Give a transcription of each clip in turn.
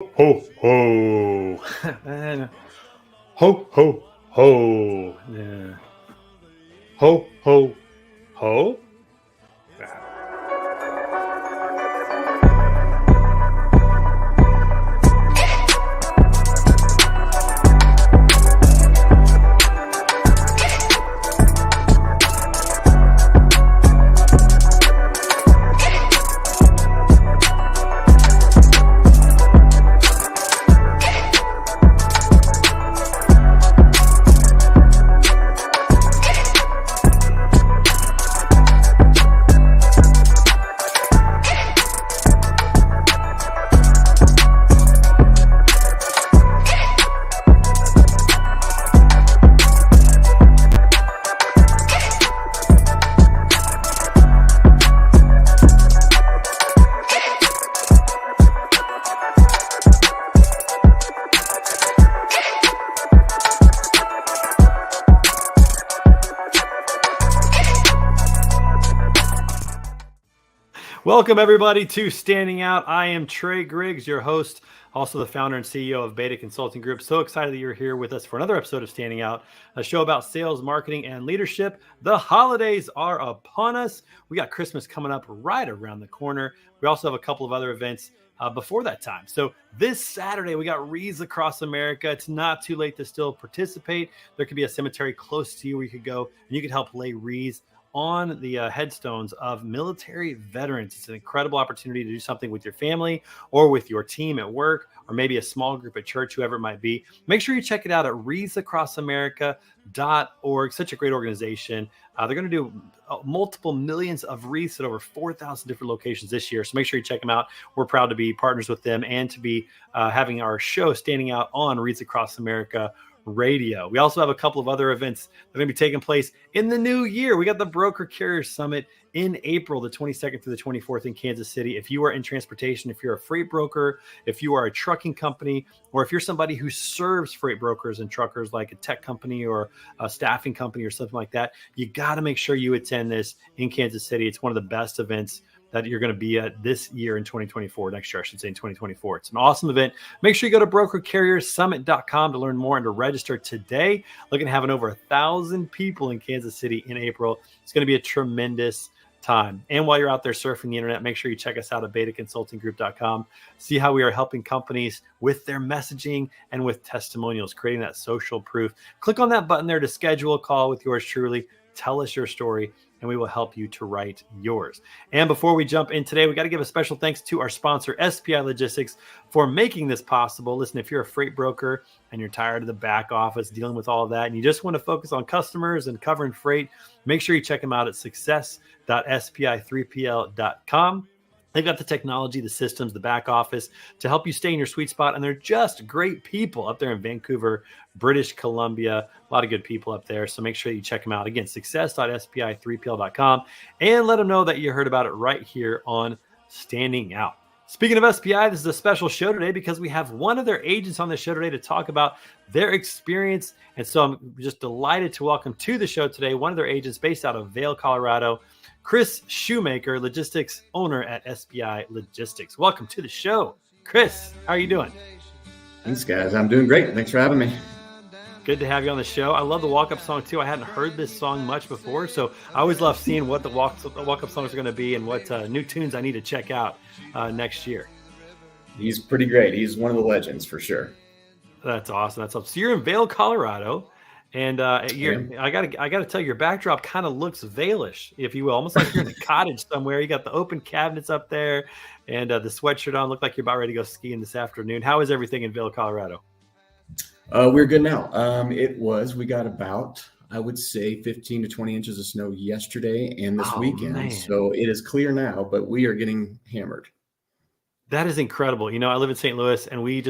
Ho, ho. And ho, ho, ho. Yeah. Ho, ho, ho. Welcome, everybody, to Standing Out. I am Trey Griggs, your host, also the founder and CEO of Beta Consulting Group. So excited that you're here with us for another episode of Standing Out, a show about sales, marketing, and leadership. The holidays are upon us. We got Christmas coming up right around the corner. We also have a couple of other events before that time. So this Saturday, we got wreaths across America. It's not too late to still participate. There could be a cemetery close to you where you could go and you could help lay wreaths on the headstones of military veterans. It's an incredible opportunity to do something with your family or with your team at work, or maybe a small group at church, whoever it might be. Make sure you check it out at wreathsacrossamerica.org. Such a great organization. They're going to do multiple millions of wreaths at over 4,000 different locations this year. So make sure you check them out. We're proud to be partners with them and to be having our show Standing Out on Wreaths Across America Radio. We also have a couple of other events that are going to be taking place in the new year. We got the Broker Carrier Summit in April, the 22nd through the 24th in Kansas City. If you are in transportation, if you're a freight broker, if you are a trucking company, or if you're somebody who serves freight brokers and truckers like a tech company or a staffing company or something like that, you got to make sure you attend this in Kansas City. It's one of the best events that you're going to be at this year in 2024, next year, I should say in 2024. It's an awesome event. Make sure you go to brokercarriersummit.com to learn more and to register today. Looking to having over 1,000 people in Kansas City in April. It's going to be a tremendous time. And while you're out there surfing the internet, make sure you check us out at betaconsultinggroup.com. See how we are helping companies with their messaging and with testimonials, creating that social proof. Click on that button there to schedule a call with yours truly. Tell us your story, and we will help you to write yours. And before we jump in today, we got to give a special thanks to our sponsor, SPI Logistics, for making this possible. Listen, if you're a freight broker and you're tired of the back office dealing with all of that, and you just want to focus on customers and covering freight, make sure you check them out at success.spi3pl.com. They've got the technology, the systems, the back office to help you stay in your sweet spot. And they're just great people up there in Vancouver, British Columbia. A lot of good people up there. So make sure you check them out. Again, success.spi3pl.com, and let them know that you heard about it right here on Standing Out. Speaking of SPI, this is a special show today because we have one of their agents on the show today to talk about their experience. And so I'm just delighted to welcome to the show today one of their agents based out of Vail, Colorado, Chris Shoemaker, logistics owner at SPI Logistics. Welcome to the show. Chris, how are you doing? Thanks, guys. I'm doing great. Thanks for having me. Good to have you on the show. I love the walk-up song, too. I hadn't heard this song much before, so I always love seeing what the walk-up songs are going to be and what new tunes I need to check out next year. He's pretty great. He's one of the legends for sure. That's awesome. That's awesome. So you're in Vail, Colorado. And I gotta tell you, your backdrop kind of looks Vailish, if you will, almost like you're in a cottage somewhere. You got the open cabinets up there, and the sweatshirt on. Look like you're about ready to go skiing this afternoon. How is everything in Vail, Colorado? We're good now. We got about, I would say, 15 to 20 inches of snow yesterday and this weekend. Man. So it is clear now, but we are getting hammered. That is incredible. You know, I live in St. Louis, and we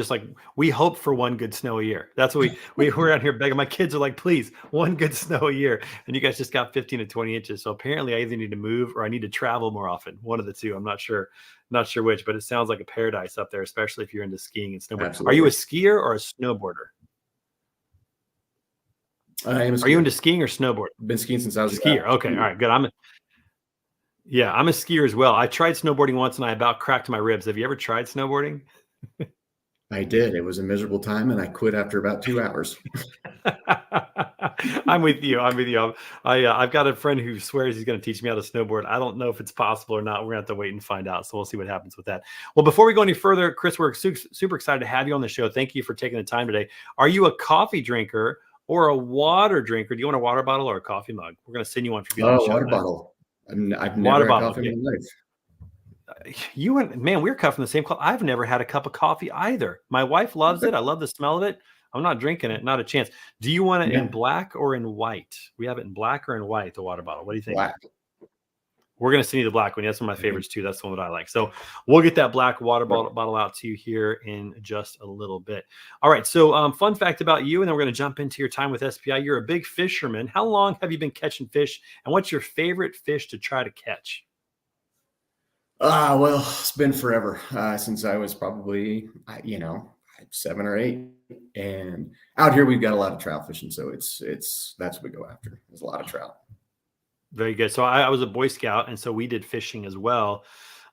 hope for one good snow a year. That's what we're out here begging. My kids are like, please, one good snow a year. And you guys just got 15 to 20 inches. So apparently I either need to move or I need to travel more often. One of the two. I'm not sure which, but it sounds like a paradise up there, especially if you're into skiing and snowboarding. Absolutely. Are you a skier or a snowboarder? I am a skier. Are you into skiing or snowboarding? I've been skiing since I was a skier. Okay. All right, good. I'm a skier as well. I tried snowboarding once and I about cracked my ribs. Have you ever tried snowboarding? I did. It was a miserable time, and I quit after about 2 hours. I'm with you. I'm with you. I've got a friend who swears he's going to teach me how to snowboard. I don't know if it's possible or not. We're going to have to wait and find out. So we'll see what happens with that. Well, before we go any further, Chris, we're super excited to have you on the show. Thank you for taking the time today. Are you a coffee drinker or a water drinker? Do you want a water bottle or a coffee mug? We're going to send you one for being on the show. Water bottle. I've Water never had bottle. coffee in my life. You and man, we're cut from the same cloth. I've never had a cup of coffee either. My wife loves it. I love the smell of it. I'm not drinking it, not a chance. Do you want it in black or in white? We have it in black or in white, the water bottle. What do you think? Black. We're going to send you the black one. That's one of my favorites too. That's the one that I like. So we'll get that black water bottle out to you here in just a little bit. All right. So fun fact about you, and then we're going to jump into your time with SPI. You're a big fisherman. How long have you been catching fish? And what's your favorite fish to try to catch? Well, it's been forever since I was probably, 7 or 8. And out here, we've got a lot of trout fishing. So it's that's what we go after. There's a lot of trout. Very good. So I was a Boy Scout, and so we did fishing as well.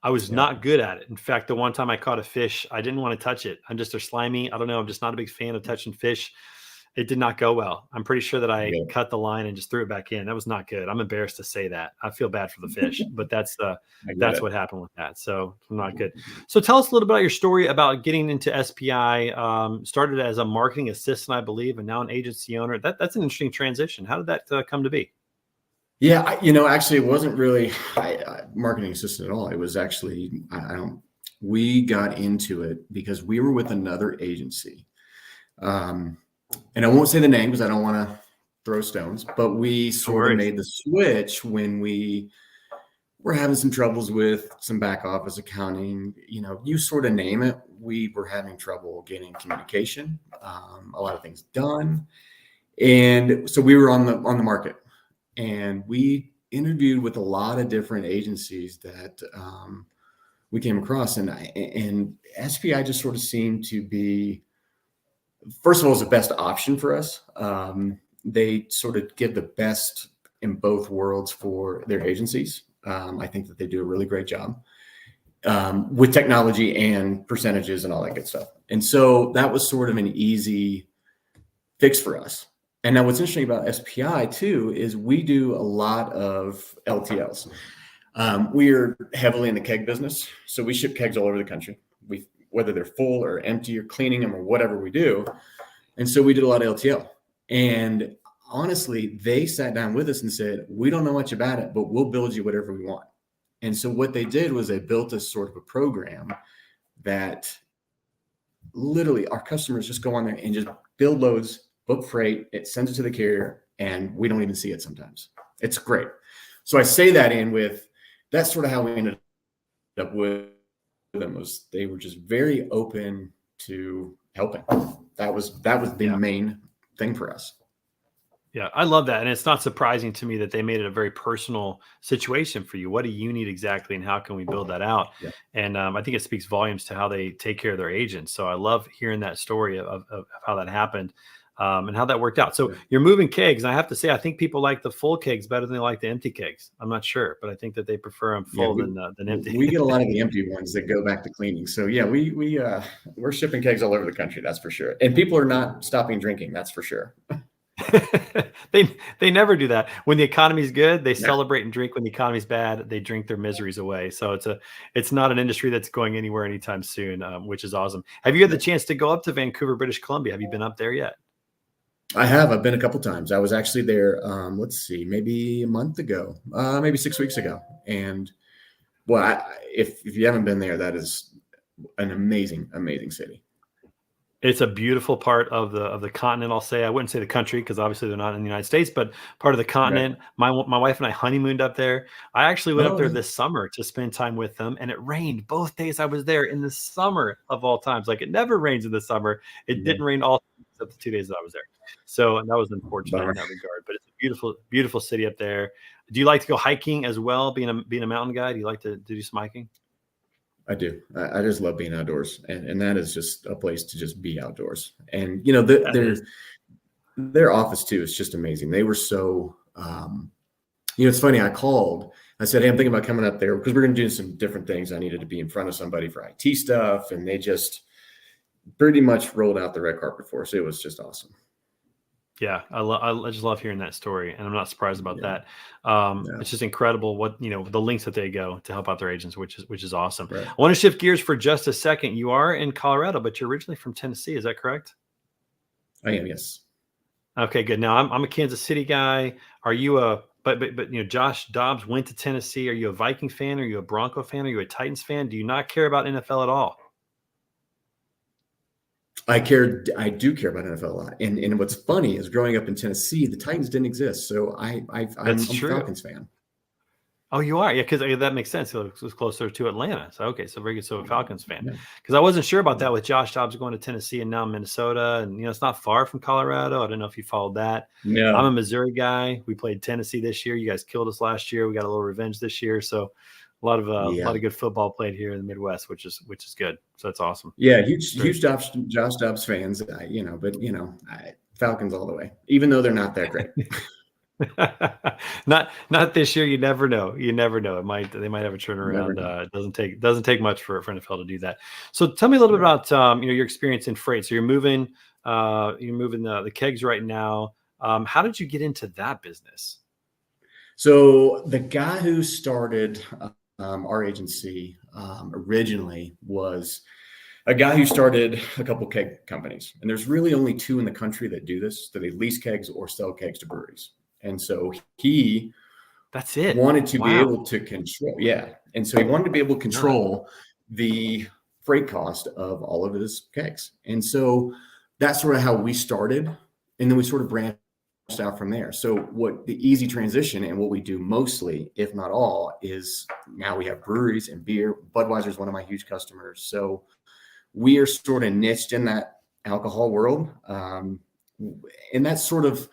I was not good at it. In fact, the one time I caught a fish, I didn't want to touch it. I'm just a slimy. I don't know. I'm just not a big fan of touching fish. It did not go well. I'm pretty sure that I cut the line and just threw it back in. That was not good. I'm embarrassed to say that. I feel bad for the fish, but that's what happened with that. So not good. So tell us a little bit about your story about getting into SPI. Started as a marketing assistant, I believe, and now an agency owner. That's an interesting transition. How did that come to be? Yeah, actually, it wasn't really marketing assistant at all. It was actually we got into it because we were with another agency. And I won't say the name because I don't want to throw stones, but we sort of made the switch when we were having some troubles with some back office accounting. You sort of name it. We were having trouble getting communication, a lot of things done. And so we were on the market, and we interviewed with a lot of different agencies that we came across. And SPI just sort of seemed to be, first of all, is the best option for us. They sort of give the best in both worlds for their agencies. I think that they do a really great job with technology and percentages and all that good stuff. And so that was sort of an easy fix for us. And now what's interesting about SPI too is we do a lot of LTLs. We are heavily in the keg business. So we ship kegs all over the country. Whether they're full or empty or cleaning them or whatever we do. And so we did a lot of LTL. And honestly, they sat down with us and said, we don't know much about it, but we'll build you whatever we want. And so what they did was they built us sort of a program that literally our customers just go on there and just build loads, book freight, it sends it to the carrier, and we don't even see it sometimes. It's great. So I say that in with, that's sort of how we ended up with them. Was they were just very open to helping. That was the main thing for us. Yeah, I love that. And it's not surprising to me that they made it a very personal situation for you. What do you need exactly, and how can we build that out? Yeah. And I think it speaks volumes to how they take care of their agents. So I love hearing that story of how that happened and how that worked out. So you're moving kegs. And I have to say, I think people like the full kegs better than they like the empty kegs. I'm not sure, but I think that they prefer them full than empty. We get a lot of the empty ones that go back to cleaning. So yeah, we're shipping kegs all over the country. That's for sure. And people are not stopping drinking. That's for sure. They never do that. When the economy's good, they celebrate and drink. When the economy's bad, they drink their miseries away. So it's not an industry that's going anywhere anytime soon, which is awesome. Have you had the chance to go up to Vancouver, British Columbia? Have you been up there yet? I have. I've been a couple times. I was actually there, maybe a month ago, maybe 6 weeks ago. And well, if you haven't been there, that is an amazing, amazing city. It's a beautiful part of the continent. I'll say, I wouldn't say the country because obviously they're not in the United States, but part of the continent. Right. My wife and I honeymooned up there. I actually went up there this summer to spend time with them, and it rained both days I was there in the summer of all times. Like, it never rains in the summer. It didn't rain all except the 2 days that I was there. So that was unfortunate in that regard, but it's a beautiful, beautiful city up there. Do you like to go hiking as well? Being a mountain guy, do you like to do some hiking? I do. I just love being outdoors, and that is just a place to just be outdoors. And their office too is just amazing. They were so, it's funny. I called. I said, "Hey, I'm thinking about coming up there because we're going to do some different things. I needed to be in front of somebody for IT stuff," and pretty much rolled out the red carpet for us. It was just awesome. Yeah, I just love hearing that story, and I'm not surprised about Yeah. that. Yeah. It's just incredible what the links that they go to help out their agents, which is awesome. Right. I want to shift gears for just a second. You are in Colorado, but you're originally from Tennessee. Is that correct? I am. Yes. Okay, good. Now I'm a Kansas City guy. Are you a but Josh Dobbs went to Tennessee. Are you a Viking fan? Are you a Bronco fan? Are you a Titans fan? Do you not care about NFL at all? I do care about NFL a lot. And what's funny is growing up in Tennessee, the Titans didn't exist. So I'm That's a true. Falcons fan. Oh, you are? Yeah, because that makes sense. It was closer to Atlanta. So, okay, so very good. So, a Falcons fan. Yeah. Because I wasn't sure about that with Josh Dobbs going to Tennessee and now Minnesota. And, it's not far from Colorado. I don't know if you followed that. I'm a No. Missouri guy. We played Tennessee this year. You guys killed us last year. We got a little revenge this year. So, a lot Yeah. of good football played here in the Midwest, which is good. So, that's awesome. Yeah. Huge Josh Dobbs fans, Falcons all the way, even though they're not that great. not this year. You never know. They might have a turnaround. It doesn't take much for NFL to do that. So tell me a little bit about your experience in freight. So you're moving the kegs right now. How did you get into that business? So the guy who started our agency originally was a guy who started a couple keg companies, and there's really only two in the country that do this, that they lease kegs or sell kegs to breweries. And so he That's it. wanted to be able to control. Yeah. And so he wanted to be able to control the freight cost of all of his kegs. And so that's sort of how we started. And then we sort of branched out from there. So what the easy transition and what we do mostly, if not all, is now we have breweries and beer. Budweiser is one of my huge customers. So we are sort of niched in that alcohol world. And that's sort of,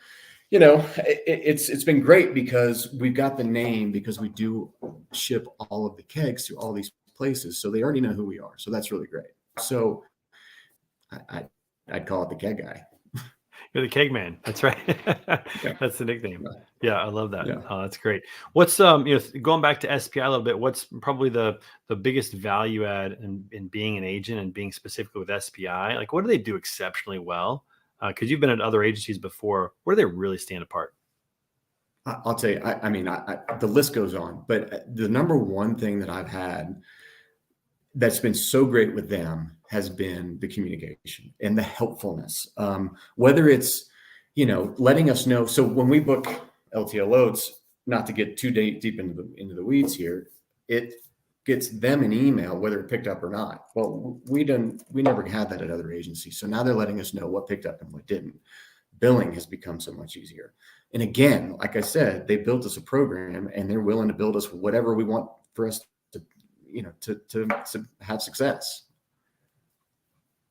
it's been great because we've got the name, because we do ship all of the kegs to all these places. So they already know who we are. So that's really great. So I'd call it the keg guy. You're the keg man. That's right. Yeah. That's the nickname. Yeah, I love that. Yeah. Oh, that's great. What's going back to SPI a little bit, what's probably the biggest value add in being an agent and being specifically with SPI? Like, what do they do exceptionally well? Because you've been at other agencies before. Where do they really stand apart? I'll tell you, the list goes on, but the number one thing that I've had that's been so great with them has been the communication and the helpfulness. Whether it's, letting us know. So when we book LTL loads, not to get too deep into the weeds here, it gets them an email, whether it picked up or not. Well, we never had that at other agencies. So now they're letting us know what picked up and what didn't. Billing has become so much easier. And again, like I said, they built us a program and they're willing to build us whatever we want for us to have success.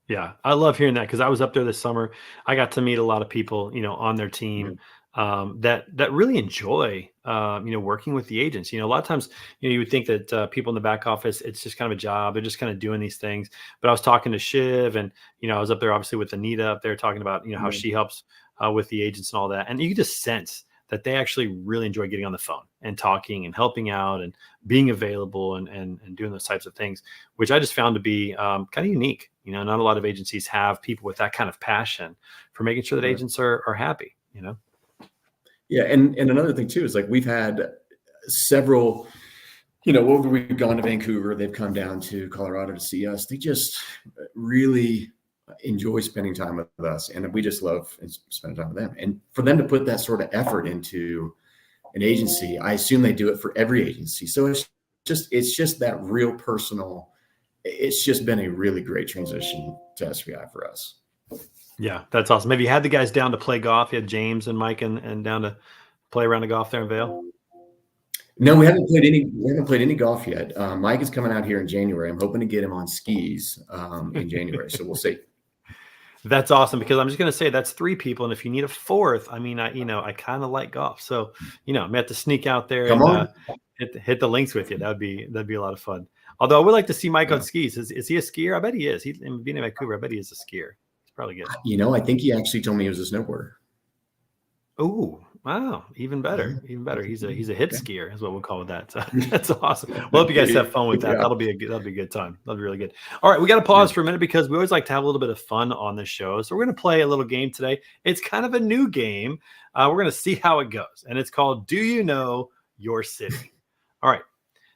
Yeah, I love hearing that because I was up there this summer. I got to meet a lot of people, on their team that really enjoy, working with the agents. A lot of times, you would think that people in the back office, it's just kind of a job. They're just kind of doing these things. But I was talking to Shiv, and I was up there obviously with Anita up there talking about how she helps with the agents and all that, and you could just sense that they actually really enjoy getting on the phone and talking and helping out and being available and doing those types of things, which I just found to be kind of unique. Not a lot of agencies have people with that kind of passion for making sure that agents are happy, Yeah. And another thing too, is like we've had several, over we've gone to Vancouver, they've come down to Colorado to see us. They just really enjoy spending time with us. And we just love spending time with them. And for them to put that sort of effort into an agency, I assume they do it for every agency. So it's just that real personal. It's just been a really great transition to SPI for us. Yeah, that's awesome. Have you had the guys down to play golf? You had James and Mike and down to play around the golf there in Vail? No, we haven't played any golf yet. Mike is coming out here in January. I'm hoping to get him on skis in January. So we'll see. That's awesome, because I'm just going to say that's three people. And if you need a fourth, I kind of like golf. So, I may have to sneak out there and hit the links with you. That'd be a lot of fun. Although I would like to see Mike on skis. Is he a skier? I bet he is. Being in Vancouver, I bet he is a skier. He's probably good. I think he actually told me he was a snowboarder. Oh, Wow, even better, even better. He's a hit Okay. skier, is what we'll call that. So that's awesome. Well, hope you guys have fun with that. Yeah. That'll be a good time. That'll be really good. All right, we got to pause for a minute because we always like to have a little bit of fun on this show. So we're going to play a little game today. It's kind of a new game. We're going to see how it goes, and it's called "Do You Know Your City?" All right.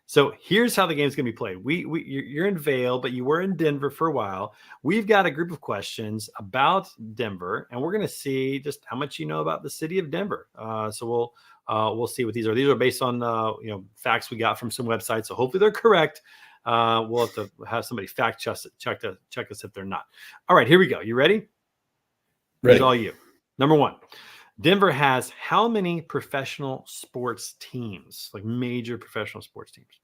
So here's how the game's going to be played. You're in Vail, but you were in Denver for a while. We've got a group of questions about Denver, and we're going to see just how much you know about the city of Denver. So we'll see what these are. These are based on facts we got from some websites. So hopefully they're correct. We'll have to have somebody fact check us if they're not. All right, here we go. You ready? Ready. It's all you. Number one. Denver has how many professional sports teams, like major professional sports teams?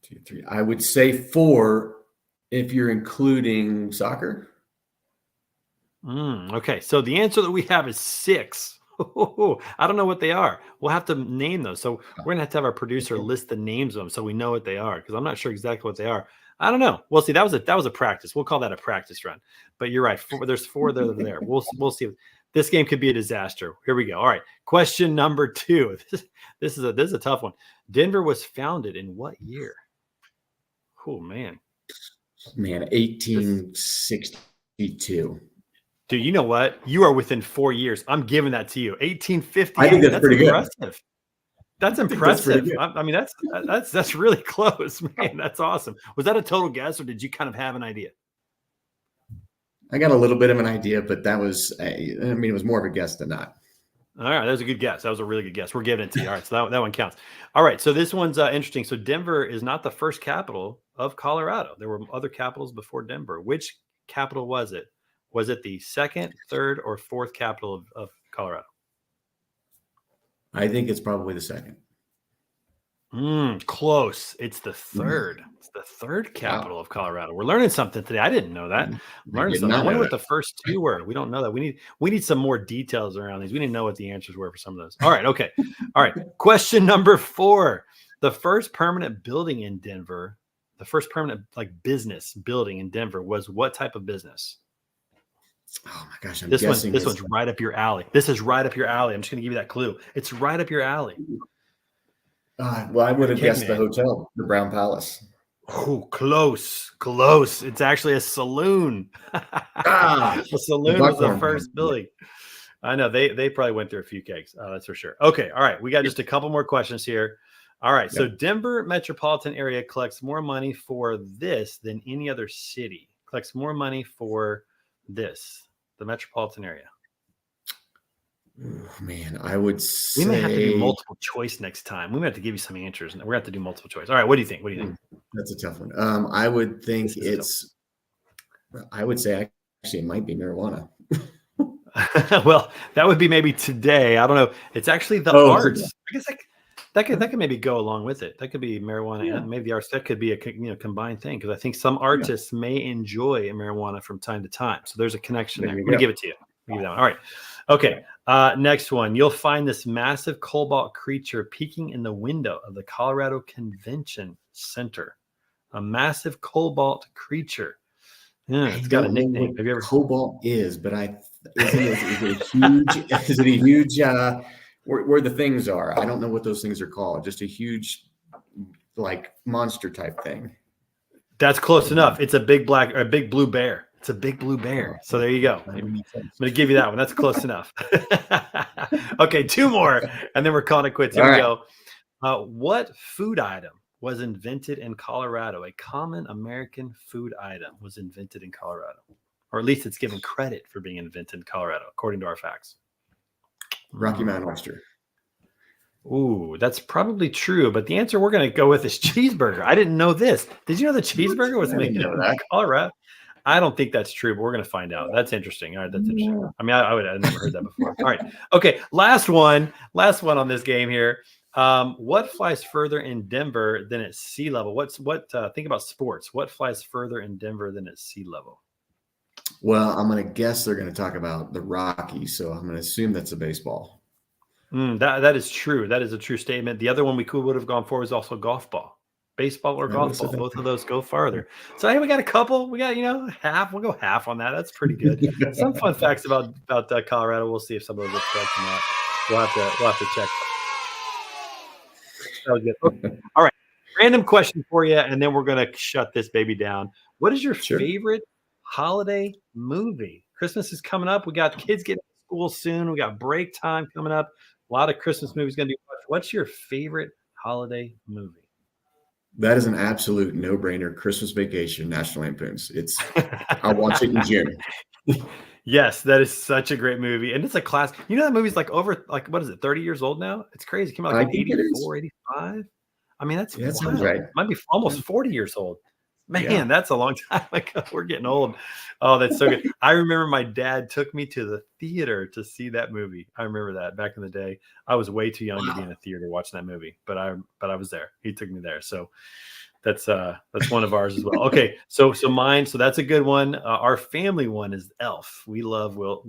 2, 3. I would say 4 if you're including soccer. Okay, so the answer that we have is 6. I don't know what they are. We'll have to name those. So we're going to have our producer list the names of them so we know what they are, because I'm not sure exactly what they are. I don't know. We'll see. That was a practice. We'll call that a practice run. But you're right. There's 4 that are there. We'll see. This game could be a disaster. Here we go. All right. Question number 2. This is a tough one. Denver was founded in what year? Oh, man. 1862. Dude, you know what? You are within 4 years. I'm giving that to you. 1850. I think that's pretty impressive. good. That's impressive. I mean, that's really close, man. That's awesome. Was that a total guess, or did you kind of have an idea? I got a little bit of an idea, but that was, it was more of a guess than not. All right. That was a good guess. That was a really good guess. We're giving it to you. All right. So that one counts. All right. So this one's interesting. So Denver is not the first capital of Colorado. There were other capitals before Denver. Which capital was it? Was it the 2nd, 3rd, or 4th capital of Colorado? I think it's probably the 2nd. Close. It's the 3rd. It's the 3rd capital of Colorado. We're learning something today. I didn't know that. Learning something. I wonder what the first 2 were. We don't know that. We need some more details around these. We didn't know what the answers were for some of those. All right. Okay. All right. Question number 4. The first permanent building in Denver, the first permanent business building in Denver was what type of business? Oh my gosh. This one's right up your alley. This is right up your alley. I'm just going to give you that clue. It's right up your alley. Well, I would have guessed the hotel, the Brown Palace. Oh, close. It's actually a saloon. The saloon was the first building. I know they probably went through a few kegs. That's for sure. Okay. All right. We got just a couple more questions here. All right. So Denver metropolitan area collects more money for this than any other city. Collects more money for this, the metropolitan area. Oh, man, I would say we may have to do multiple choice next time. We may have to give you some answers, and we're going to have to do multiple choice. All right, what do you think? That's a tough one. I would think I would say actually it might be marijuana. Well, that would be maybe today. I don't know. It's actually the arts. I guess that could maybe go along with it. That could be marijuana and maybe the arts. That could be a combined thing, because I think some artists may enjoy marijuana from time to time. So there's a connection there. I'm going to give it to you. Give you that one. All right. Okay. Next one. You'll find this massive cobalt creature peeking in the window of the Colorado Convention Center. A massive cobalt creature. Yeah, it's got a nickname. Have you ever? Cobalt is, but is it a huge where the things are? I don't know what those things are called. Just a huge, monster type thing. That's close enough. It's a big blue bear. It's a big blue bear. So there you go. I'm going to give you that one. That's close enough. Okay, 2 more, and then we're calling it quits. Here we go. What food item was invented in Colorado? A common American food item was invented in Colorado, or at least it's given credit for being invented in Colorado, according to our facts. Rocky Mountain oyster. Ooh, that's probably true, but the answer we're going to go with is cheeseburger. I didn't know this. Did you know the cheeseburger was made in Colorado? I don't think that's true, but we're going to find out. That's interesting. All right, that's interesting. I mean, I've never heard that before. All right, okay. Last one on this game here. What flies further in Denver than at sea level? Think about sports. What flies further in Denver than at sea level? Well, I'm going to guess they're going to talk about the Rockies, so I'm going to assume that's a baseball. That is true. That is a true statement. The other one we would have gone for was also golf ball. Baseball or golf ball. Both of those go farther. So hey, we got a couple. We got half. We'll go half on that. That's pretty good. Some fun facts about Colorado. We'll see if some of those are correct or not. We'll have to check. That was good. Okay. All right. Random question for you, and then we're gonna shut this baby down. What is your Sure. favorite holiday movie? Christmas is coming up. We got kids getting to school soon. We got break time coming up. A lot of Christmas movies gonna be watched. What's your favorite holiday movie? That is an absolute no-brainer. Christmas Vacation, National Lampoons. I watch it in June. Yes, that is such a great movie. And it's a class. You know, that movie's like over, like, what is it, 30 years old now? It's crazy. It came out like I in think it is. 84, 85. I mean, that's Yeah, that wild. sounds right. Might be almost 40 years old. Man, Yeah. that's a long time ago. We're getting old. Oh, that's so good. I remember my dad took me to the theater to see that movie. I remember that back in the day. I was way too young to be in a theater watching that movie, but I was there. He took me there. So that's one of ours as well. Okay, so mine. So that's a good one. Our family one is Elf. We love Will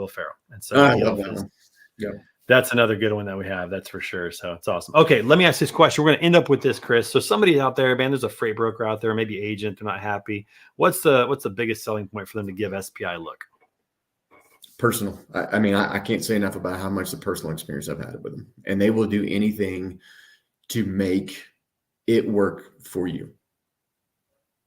Ferrell, and so I love that one. Yeah. that's another good one that we have. That's for sure. So it's awesome. Okay, let me ask this question. We're going to end up with this, Chris. So somebody out there, man, there's a freight broker out there, maybe agent. They're not happy. What's the biggest selling point for them to give SPI a look? Personal. I mean, I can't say enough about how much the personal experience I've had with them, and they will do anything to make it work for you.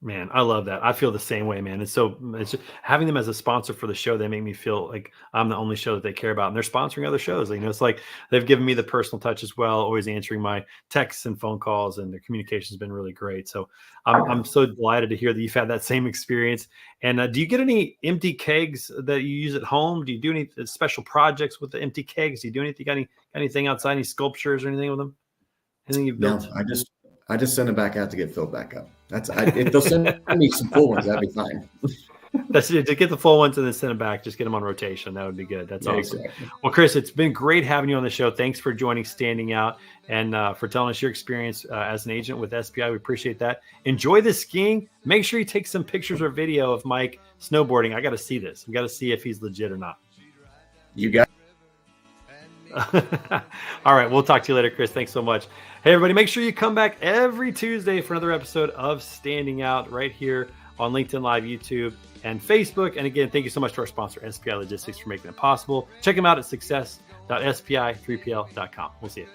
Man, I love that. I feel the same way, man. And so it's just, having them as a sponsor for the show, they make me feel like I'm the only show that they care about, and they're sponsoring other shows. You know, it's like they've given me the personal touch as well, always answering my texts and phone calls, and their communication has been really great. So I'm so delighted to hear that you've had that same experience. And do you get any empty kegs that you use at home? Do you do any special projects with the empty kegs? Do you do anything? Got anything outside? Any sculptures or anything with them? Anything you've built? No, I just send them back out to get filled back up. If they'll send me some full ones, that'd be fine. That's it. To get the full ones and then send them back. Just get them on rotation. That would be good. That's awesome. Exactly. Well, Chris, it's been great having you on the show. Thanks for joining Standing Out and for telling us your experience as an agent with SPI. We appreciate that. Enjoy the skiing. Make sure you take some pictures or video of Mike snowboarding. I got to see this. We got to see if he's legit or not. You got. All right. We'll talk to you later, Chris. Thanks so much. Hey, everybody, make sure you come back every Tuesday for another episode of Standing Out right here on LinkedIn Live, YouTube, and Facebook. And again, thank you so much to our sponsor, SPI Logistics, for making it possible. Check them out at success.spi3pl.com. We'll see you.